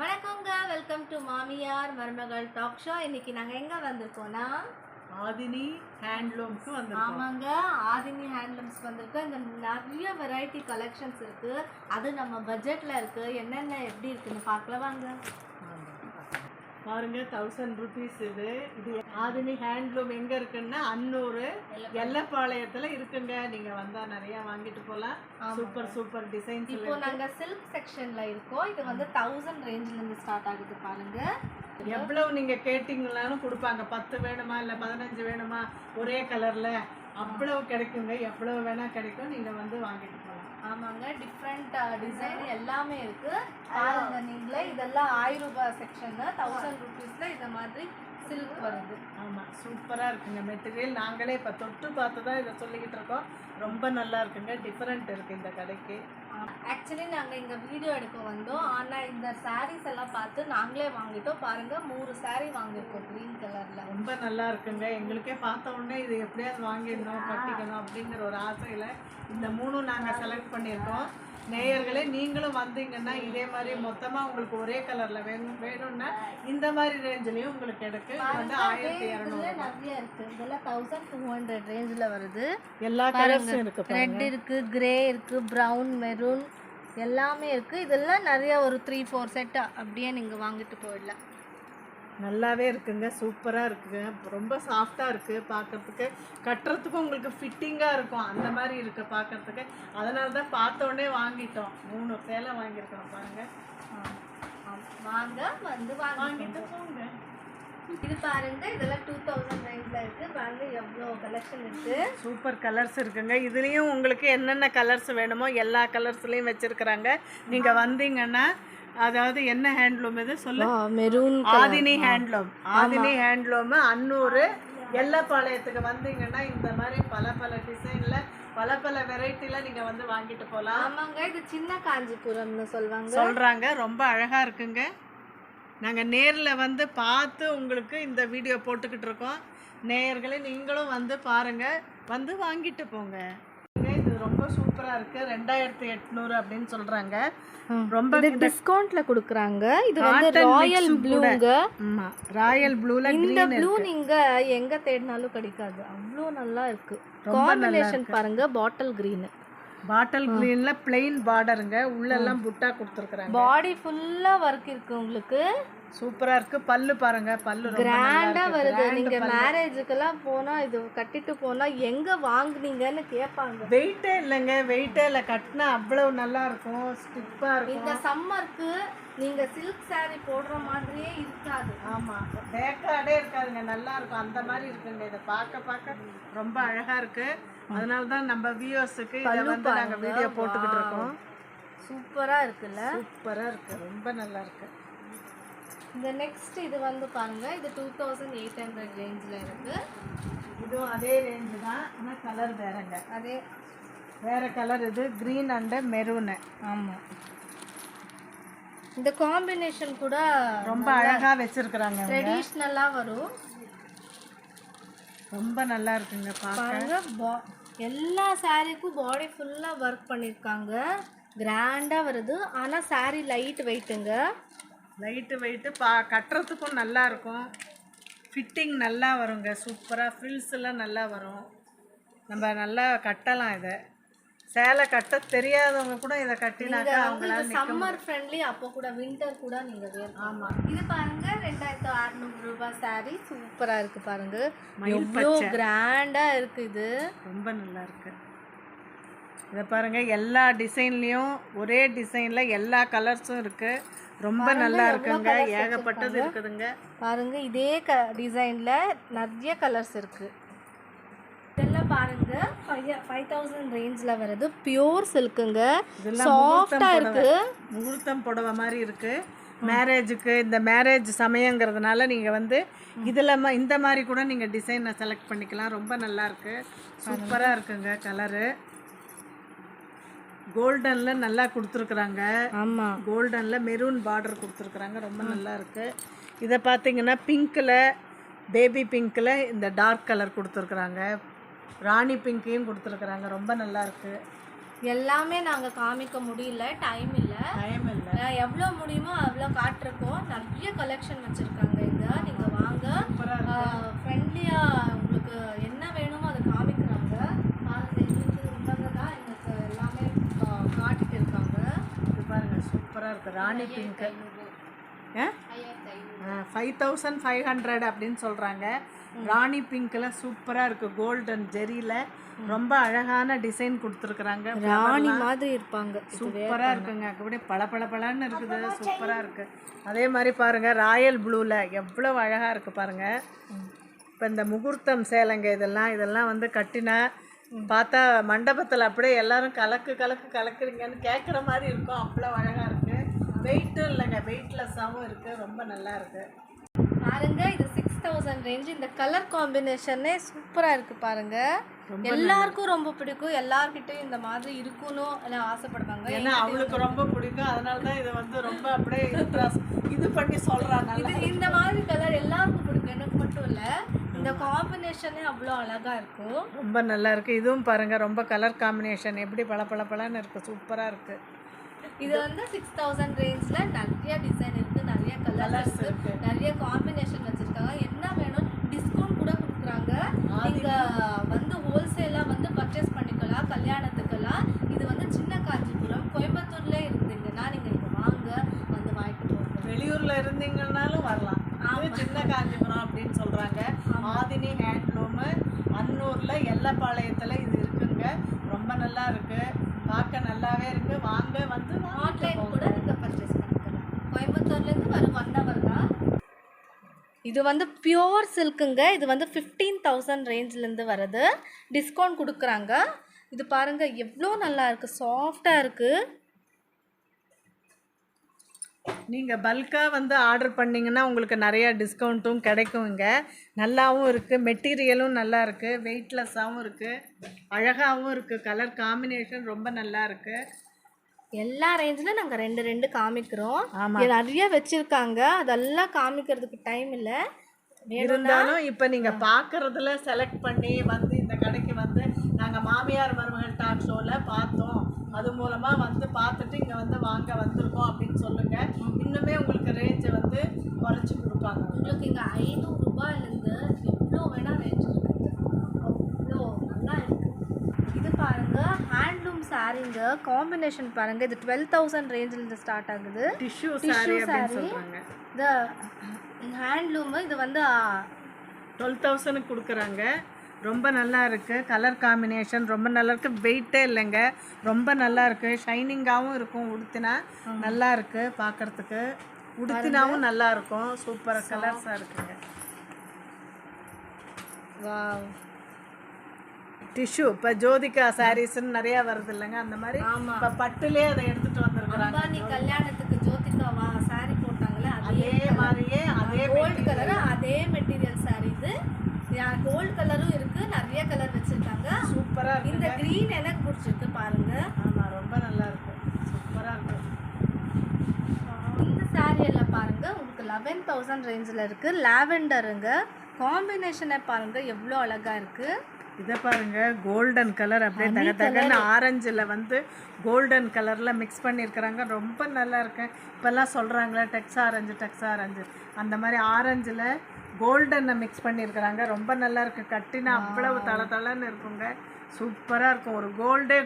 வணக்கங்க, welcome to மாமியார் மருமகள் டாக் ஷோ. இன்னைக்கு நாங்கள் எங்கே வந்திருக்கோம்னா ஆதினி ஹேண்ட்லூம்க்கு வந்திருக்கோம். ஆமாங்க, ஆதினி ஹேண்ட்லூம்ஸ் வந்திருக்கோம். இங்கே நிறைய வெரைட்டி கலெக்ஷன்ஸ் இருக்குது. அது நம்ம பட்ஜெட்டில் இருக்குது. என்னென்ன எப்படி இருக்குன்னு பார்க்கலாம் வாங்க. பாருங்க, 1000 rupees இது ஆதினி ஹேண்ட்லூம் எங்க இருக்குன்னா அன்னூர் எல்லப்பாளையத்துல இருக்குங்க. நீங்க வந்தா நிறைய வாங்கிட்டு போலாம். Super super designs. இப்போ நாங்க சில்க் செக்ஷன்ல இருக்கோம். இது வந்து 1000 ரேஞ்ச்ல இருந்து ஸ்டார்ட் ஆகுது. பாருங்க, எவ்வளவு நீங்க கேட்டீங்களாலும் கொடுப்பாங்க. 10 வேணுமா இல்ல 15 வேணுமா ஒரே கலர்ல அவ்வளவு கிடைக்குங்க. எவ்வளவு வேணா கிடைக்கும். நீங்க வந்து வாங்கிட்டு போகலாம். ஆமாங்க, டிஃப்ரெண்ட் டிசைன் எல்லாமே இருக்கு. பாருங்க நீங்களே, இதெல்லாம் 1000 ரூபாய் செக்ஷன். 1000 rupeesல இந்த மாதிரி சில்க் வருது. ஆமாம், சூப்பராக இருக்குங்க மெட்டீரியல். நாங்களே இப்போ தொட்டு பார்த்து தான் இதை சொல்லிக்கிட்டு இருக்கோம். ரொம்ப நல்லா இருக்குங்க. டிஃப்ரெண்ட் இருக்குது இந்த கடைக்கு. ஆக்சுவலி நாங்கள் இங்கே வீடியோ எடுக்க வந்தோம். ஆனால் இந்த சாரீஸ் எல்லாம் பார்த்து நாங்களே வாங்கிட்டோம். பாருங்கள், 3 saree வாங்கியிருக்கோம் க்ரீன் கலரில். ரொம்ப நல்லா இருக்குங்க. எங்களுக்கே பார்த்த உடனே இது எப்படியாவது வாங்கிடணும், கட்டிக்கணும் அப்படிங்கிற ஒரு ஆசையில் இந்த 3 நாங்கள் செலக்ட் பண்ணியிருக்கோம். நேயர்களே, நீங்களும் வந்தீங்கன்னா இதே மாதிரி மொத்தமாக உங்களுக்கு ஒரே கலரில் வேணும்னா இந்த மாதிரி ரேஞ்சிலையும் உங்களுக்கு எடுக்கு. வந்து 1200 நிறைய இருக்குது. இதெல்லாம் 1200 ரேஞ்சில் வருது. எல்லா கலர்ஸும் இருக்குது. ரெட் இருக்குது, கிரே இருக்குது, ப்ரௌன், மெரூன் எல்லாமே இருக்குது. இதெல்லாம் நிறைய ஒரு 3-4 செட் அப்படியே நீங்கள் வாங்கிட்டு போயிடலாம். நல்லாவே இருக்குங்க. சூப்பராக இருக்குங்க. ரொம்ப சாஃப்டாக இருக்குது பார்க்குறதுக்கு. கட்டுறதுக்கும் உங்களுக்கு ஃபிட்டிங்காக இருக்கும். அந்த மாதிரி இருக்குது பார்க்குறதுக்கு. அதனால தான் பார்த்த உடனே வாங்கிட்டோம். 3 சேலை வாங்கியிருக்கோம். பாருங்கள், வாங்க வந்து வாங்கிட்டு போங்க. இது பாருங்க, இதெல்லாம் 2000 ரேஞ்சில் இருக்குது. பாருங்க எவ்வளோ கலெக்ஷன் இருக்குது. சூப்பர் கலர்ஸ் இருக்குங்க. இதுலேயும் உங்களுக்கு என்னென்ன கலர்ஸ் வேணுமோ எல்லா கலர்ஸ்லேயும் வச்சுருக்குறாங்க. நீங்கள் வந்தீங்கன்னா, அதாவது என்ன ஹேண்ட்லூம் இது சொல்லு? Maroon Aadhini handloom. Aadhini handloom Annur எல்லப்பாளையத்துக்கு வந்தீங்கன்னா இந்த மாதிரி பல டிசைனில் பல வெரைட்டியில் நீங்கள் வந்து வாங்கிட்டு போகலாம். ஆமாங்க, இது சின்ன காஞ்சிபுரம்னு சொல்கிறாங்க. ரொம்ப அழகாக இருக்குங்க. நாங்கள் நேரில் வந்து பார்த்து உங்களுக்கு இந்த வீடியோ போட்டுக்கிட்டு இருக்கோம். நேயர்களே, நீங்களும் வந்து பாருங்கள், வந்து வாங்கிட்டு போங்க. இது ரொம்ப சூப்பராக இருக்குது. 2800 அப்படின்னு சொல்கிறாங்க. ரொம்ப டிஸ்கவுண்ட்ல கொடுக்குறாங்க. இது வந்து ராயல் ப்ளூங்க. ஆமாம், ராயல் ப்ளூல இந்த ப்ளூ நீங்க எங்க தேடினாலும் கிடைக்காது. அவ்வளோ நல்லா இருக்கு. காம்பினேஷன் பாருங்க, பாட்டில் கிரீன். பாட்டில் கிரீன்ல பிளெயின் பார்டருங்க. உள்ளெல்லாம் புட்டா கொடுத்துருக்குறாங்க. பாடி ஃபுல்லா ஒர்க் இருக்கு உங்களுக்கு. சூப்பரா இருக்கு. பல்லு பாருங்க, பல்லு கிராண்டா வருது. நீங்க மேரேஜுக்கெல்லாம் போனா இது கட்டிட்டு போனா எங்க வாங்குனீங்கன்னு கேட்பாங்க. வெயிட்டே இல்லைங்க, வெயிட்டே இல்லை. கட்டினா அவ்வளவு நல்லா இருக்கும். ஸ்டிப்பா இருக்கும். இந்த சம்மருக்கு நீங்க சில்க் saree போடுற மாதிரியே இருக்காது. ஆமா, பேக்காடே இருக்காதுங்க. நல்லா இருக்கும். அந்த மாதிரி இருக்குங்க. இதை பார்க்க ரொம்ப அழகா இருக்கு. அதனால தான் நம்ம வியூவர்ஸுக்கு இதை வந்து நாங்கள் வீடியோ போட்டுக்கிட்டு இருக்கோம். சூப்பரா இருக்குல்ல? சூப்பரா இருக்கு. ரொம்ப நல்லா இருக்கு. இந்த நெக்ஸ்ட் இது வந்து பாருங்க, இது 2800 ரேஞ்சில் இருக்கு. இதுவும் அதே ரேஞ்சு தான், ஆனால் கலர் வேறங்க. அதே வேற கலர். இது கிரீன் அண்ட் மெரூனு. ஆமாம், இந்த காம்பினேஷன் கூட ரொம்ப அழகா வச்சிருக்கிறாங்க. ட்ரெடிஷ்னலாக வரும். ரொம்ப நல்லா இருக்குங்க பாருங்க. எல்லா சாரீக்கும் பாடி ஃபுல்லாக ஒர்க் பண்ணியிருக்காங்க. கிராண்டாக வருது. ஆனால் சாரீ லைட் வெயிட்டுங்க. லைட்டு வெயிட்டு கட்டுறதுக்கும் நல்லா இருக்கும். ஃபிட்டிங் நல்லா வருங்க. சூப்பராக ஃப்ரில்ஸ் எல்லாம் நல்லா வரும். நம்ம நல்லா கட்டலாம். இதை சேலை கட்ட தெரியாதவங்க கூட இதை கட்டினாக்கா அவங்களால சம்மர் ஃப்ரெண்ட்லி. அப்போ கூட வின்டர் கூட நீங்கள் வேணும். ஆமாம், இது பாருங்க 2600 ரூபாய் சாரீ. சூப்பராக இருக்குது பாருங்க. எவ்வளோ கிராண்டாக இருக்குது. இது ரொம்ப நல்லா இருக்கு. இதை பாருங்க, எல்லா டிசைன்லேயும் ஒரே டிசைனில் எல்லா கலர்ஸும் இருக்குது. ரொம்ப நல்லா இருக்குங்க. ஏகப்பட்டது இருக்குதுங்க. பாருங்க, இதே டிசைன்ல நிறைய கலர்ஸ் இருக்கு. இதெல்லாம் பாருங்க 5000 ரேஞ்சில் வருது. பியூர் சில்க்குங்க. சாஃப்டா இருக்கு. முகூர்த்தம் புடவை மாதிரி இருக்கு. மேரேஜுக்கு, இந்த மேரேஜ் சமயங்கிறதுனால நீங்கள் வந்து இதில் இந்த மாதிரி கூட நீங்கள் டிசைனை செலக்ட் பண்ணிக்கலாம். ரொம்ப நல்லா இருக்கு. சூப்பராக இருக்குங்க. கலரு கோல்டன்ல நல்லா கொடுத்துருக்குறாங்க. ஆமாம், கோல்டன்ல மெரூன் பார்டர் கொடுத்துருக்குறாங்க. ரொம்ப நல்லா இருக்கு. இதை பார்த்தீங்கன்னா பிங்க்கில், பேபி பிங்க்கில் இந்த டார்க் கலர் கொடுத்துருக்குறாங்க. ராணி பிங்க்கையும் கொடுத்துருக்குறாங்க. ரொம்ப நல்லா இருக்கு. எல்லாமே நாங்கள் காமிக்க முடியல, டைம் இல்லை. எவ்வளோ முடியுமோ அவ்வளோ காட்டுறோம். நிறைய கலெக்ஷன் வச்சுருக்காங்க இங்கே. நீங்கள் வாங்க, ஃப்ரெண்ட்லியாக உங்களுக்கு என்ன வேணுமோ அதை காமிக்கிறாங்க பாருங்கள். எங்களுக்கு இவங்க தான் எங்களுக்கு எல்லாமே காட்டிட்டு இருக்காங்க. இது பாருங்கள், சூப்பராக இருக்குது. ராணி பிங்க்கு 5500 அப்படின்னு சொல்கிறாங்க. ராணி பிங்க்கில் சூப்பராக இருக்குது. கோல்டன் ஜெரியில் ரொம்ப அழகான டிசைன் கொடுத்துருக்குறாங்க. ராணி மாதிரி இருப்பாங்க. சூப்பராக இருக்குங்க. அப்படியே பளபளன்னு இருக்குது. சூப்பராக இருக்குது. அதே மாதிரி பாருங்கள், ராயல் ப்ளூவில் எவ்வளோ அழகாக இருக்குது பாருங்கள். இப்போ இந்த முகூர்த்தம் சேலைங்க இதெல்லாம் வந்து கட்டினா பார்த்தா மண்டபத்தில் அப்படியே எல்லாரும் கலக்குறீங்கன்னு கேட்குற மாதிரி இருக்கும். அவ்வளோ அழகாக இருக்குது. வெயிட்டும் இல்லைங்க, வெயிட்லெஸ்ஸாகவும் இருக்குது. ரொம்ப நல்லா இருக்குது பாருங்க. இது 6000 ரேஞ்சு. இந்த கலர் காம்பினேஷனே சூப்பராக இருக்குது பாருங்க. எல்லாருக்கும் ரொம்ப பிடிக்கும். எல்லார்கிட்டையும் இந்த மாதிரி இருக்கணும் எல்லாம் ஆசைப்படுவாங்க. ஏன்னா அவளுக்கு ரொம்ப பிடிக்கும். அதனால தான் இதை வந்து ரொம்ப அப்படியே இது பண்ணி சொல்கிறாங்க. இந்த மாதிரி கலர் எல்லாருக்கும் பிடிக்கும், எனக்கு மட்டும் இல்லை. இந்த காம்பினேஷனே அவ்வளோ அழகாக இருக்கும். ரொம்ப நல்லா இருக்குது. இதுவும் பாருங்கள், ரொம்ப கலர் காம்பினேஷன் எப்படி பளபளன்னு இருக்குது. சூப்பராக இருக்குது. இது வந்து 6000 ரேஞ்சில் நிறைய டிசைன் இருக்குது, நிறைய கலர்ஸ் இருக்குது, நிறைய காம்பினேஷன் வச்சுருக்காங்க. என்ன வேணும் டிஸ்கவுண்ட் கூட கொடுக்குறாங்க. நீங்கள் வந்து ஹோல்சேலாக வந்து பர்ச்சேஸ் பண்ணிக்கலாம் கல்யாணத்துக்கெல்லாம். இது வந்து சின்ன காஞ்சிபுரம், கோயம்புத்தூர்லேயே இருந்தீங்கன்னா நீங்கள் இங்கே வாங்க, வந்து வாங்கிட்டு போங்க. வெளியூரில் இருந்தீங்கன்னாலும் வரலாம். அது சின்ன காஞ்சிபுரம் அப்படின்னு சொல்கிறாங்க. ஆதினி ஹேண்ட்லூமு அன்னூரில் எல்லப்பாளையத்தில் இது இருக்குங்க. ரொம்ப நல்லா இருக்குது, பார்க்க நல்லாவே இருக்குது. வாங்க, வந்து ஆன்லைன் கூட நீங்கள் பர்ச்சேஸ் பண்ணிக்கலாம். கோயம்புத்தூர்லேருந்து வரும் 1 hour தான். இது வந்து பியோர் சில்க்குங்க. இது வந்து 15000 ரேஞ்சிலேருந்து வருது. டிஸ்கவுண்ட் கொடுக்குறாங்க. இது பாருங்கள் எவ்வளோ நல்லா இருக்குது, சாஃப்டாக இருக்குது. நீங்கள் பல்காக வந்து ஆர்டர் பண்ணிங்கன்னா உங்களுக்கு நிறையா டிஸ்கவுண்ட்டும் கிடைக்குங்க. நல்லாவும் இருக்குது, மெட்டீரியலும் நல்லா இருக்குது, வெயிட்லெஸ்ஸாகவும் இருக்குது, அழகாகவும் இருக்குது. கலர் காம்பினேஷன் ரொம்ப நல்லா இருக்குது. எல்லா ரேஞ்சிலும் நாங்கள் 2 காமிக்கிறோம். நிறைய வச்சுருக்காங்க, அதெல்லாம் காமிக்கிறதுக்கு டைம் இல்லை. இருந்தாலும் இப்போ நீங்கள் பார்க்குறதுல செலக்ட் பண்ணி வந்து இந்த கடைக்கு வந்து நாங்கள் மாமியார் மருமகள் டாக் ஷோவில் பார்த்தோம், அது மூலமாக வந்து பார்த்துட்டு இங்கே வந்து வாங்க வந்திருக்கோம் அப்படின்னு சொல்லுங்கள். இன்னுமே உங்களுக்கு ரேஞ்சை வந்து குறைச்சி கொடுப்பாங்க. உங்களுக்கு இங்கே 500 ரூபாயிலேருந்து எவ்வளோ வேணால் ரேஞ்ச் இருக்குது. அவ்வளோ நல்லா இருக்குது. இது பாருங்கள், ஹேண்ட்லூம் சாரீங்க. காம்பினேஷன் பாருங்கள். இது 12000 ரேஞ்சிலேருந்து ஸ்டார்ட் ஆகுது. டிஷ்யூ சாரி சொல்கிறாங்க. இந்த ஹேண்ட்லூமு இது வந்து 12000 கொடுக்குறாங்க. ரொம்ப நல்லா இருக்குது. கலர் காம்பினேஷன் ரொம்ப நல்லா இருக்குது. வெயிட்டே இல்லைங்க, ரொம்ப நல்லா இருக்குது. ஷைனிங்காகவும் இருக்கும். உடுத்தினா நல்லா இருக்குது பார்க்குறதுக்கு. உடுத்தினாவும் நல்லா இருக்கும். சூப்பராக கலர்ஸாக இருக்குங்க. வாவ். டிஷ்யூ இப்போ ஜோதிகா சாரீஸ்ன்னு நிறையா வருது இல்லைங்க, அந்த மாதிரி இப்போ பட்டுலேயே அதை எடுத்துகிட்டு வந்துருக்குறாங்க. நீ கல்யாணத்துக்கு ஜோதிகா சாரீ போட்டாங்களே அதே மாதிரியே அதே கோல்டு கலர், அதே மெட்டீரியல் சாரீ. இது கோல்டு கலரும் இருக்கு, நிறைய கலர் வச்சிருக்காங்க. சூப்பரா இருக்கு. இந்த கிரீன் எனக்கு பிடிச்சிருக்கு பாருங்க. ஆமா, ரொம்ப நல்லா இருக்கு. சூப்பரா இருக்கு. இந்த சாரி எல்லாம் பாருங்க, உங்களுக்கு 11000 ரேஞ்சில் இருக்கு. லாவெண்டருங்க. காம்பினேஷனை பாருங்க எவ்வளோ அழகா இருக்கு. இதை பாருங்க, கோல்டன் கலர் அப்படியே தக தகன்னு ஆரஞ்சில் வந்து கோல்டன் கலரில் மிக்ஸ் பண்ணியிருக்கிறாங்க. ரொம்ப நல்லா இருக்கு. இப்போல்லாம் சொல்கிறாங்களே டெக்ஸ் ஆரஞ்சு அந்த மாதிரி ஆரஞ்சில் கோல்டனை மிக்ஸ் பண்ணியிருக்கிறாங்க. ரொம்ப நல்லா இருக்குது. கட்டினா அவ்வளவு தளன்னு இருக்குங்க. சூப்பராக இருக்கும். ஒரு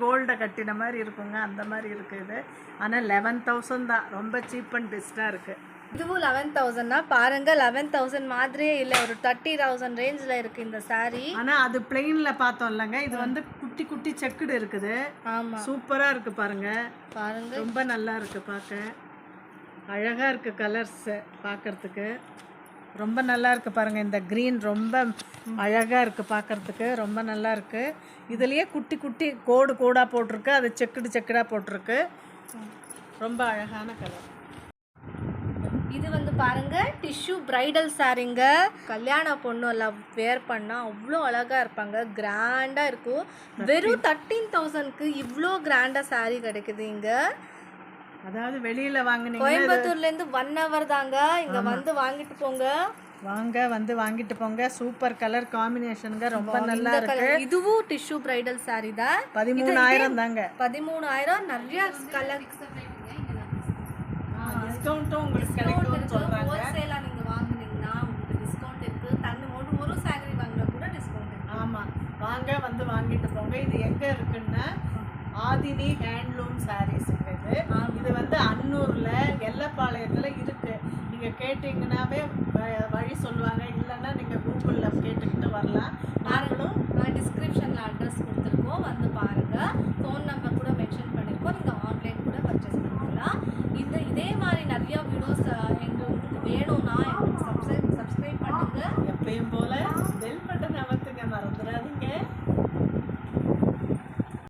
கோல்டை கட்டின மாதிரி இருக்குங்க. அந்த மாதிரி இருக்குது. ஆனால் 11000 தான். ரொம்ப சீப் அண்ட் பெஸ்ட்டாக இருக்குது. இதுவும் 11000 தான் பாருங்க. 11000 மாதிரியே இல்லை, ஒரு 30000 ரேஞ்சில் இருக்குது இந்த சாரீ. ஆனால் அது பிளெயினில் பார்த்தோம் இல்லைங்க, இது வந்து குட்டி குட்டி செக்குடு இருக்குது. ஆமாம், சூப்பராக இருக்குது பாருங்க. ரொம்ப நல்லா இருக்குது. பார்க்க அழகாக இருக்குது. கலர்ஸ் பார்க்குறதுக்கு ரொம்ப நல்லா இருக்குது பாருங்கள். இந்த க்ரீன் ரொம்ப அழகாக இருக்குது பார்க்குறதுக்கு. ரொம்ப நல்லா இருக்குது. இதுலேயே குட்டி குட்டி கோடாக போட்டிருக்கு. அது செக்குடாக போட்டிருக்கு. ரொம்ப அழகான கலர். இது வந்து பாருங்க, டிஷ்யூ பிரைடல் சாரீங்க. கல்யாண பொண்ணு எல்லாம் வேர் பண்ணால் அவ்வளோ அழகாக இருப்பாங்க. கிராண்டாக இருக்கும். வெறும் 13000க்கு இவ்வளோ கிராண்டாக சாரீ கிடைக்குது இங்கே. அதாவது வெளியில் வாங்கினீங்க, கோயம்புத்தூர்லேருந்து 1 hour தாங்க. இங்கே வந்து வாங்கிட்டு போங்க. வந்து வாங்கிட்டு போங்க. சூப்பர் கலர் காம்பினேஷனுங்க. ரொம்ப நல்லா இருக்கு. இதுவும் டிஷ்யூ பிரைடல் சாரி தான். 13000 தாங்க. 13000. நிறைய கலர் டிஸ்கவுண்ட்டும் உங்களுக்கு கிடைக்கும்னு சொல்றாங்க. ஆதினி ஹேண்ட்லூம் சாரீஸுங்க இது. இது வந்து அன்னூரில் எல்லப்பாளையத்தில் இருக்குது. நீங்கள் கேட்டிங்கன்னாவே வழி சொல்லுவாங்க, இல்லைன்னா நீங்கள் கூகுளில் கேட்டுக்கிட்டு வரலாம். நாங்களும் டிஸ்கிரிப்ஷனில் அட்ரஸ் கொடுத்துருக்கோம், வந்து பாருங்கள். ஃபோன் நம்பர் கூட மென்ஷன் பண்ணியிருக்கோம், நீங்கள் ஆன்லைன் கூட பர்ச்சேஸ் பண்ணிக்கலாம். இதே மாதிரி நிறையா வீடியோஸ் எங்களுக்கு வேணும்னா எங்களுக்கு சப்ஸ்கிரைப் பண்ணுங்கள். எப்பயும் போல்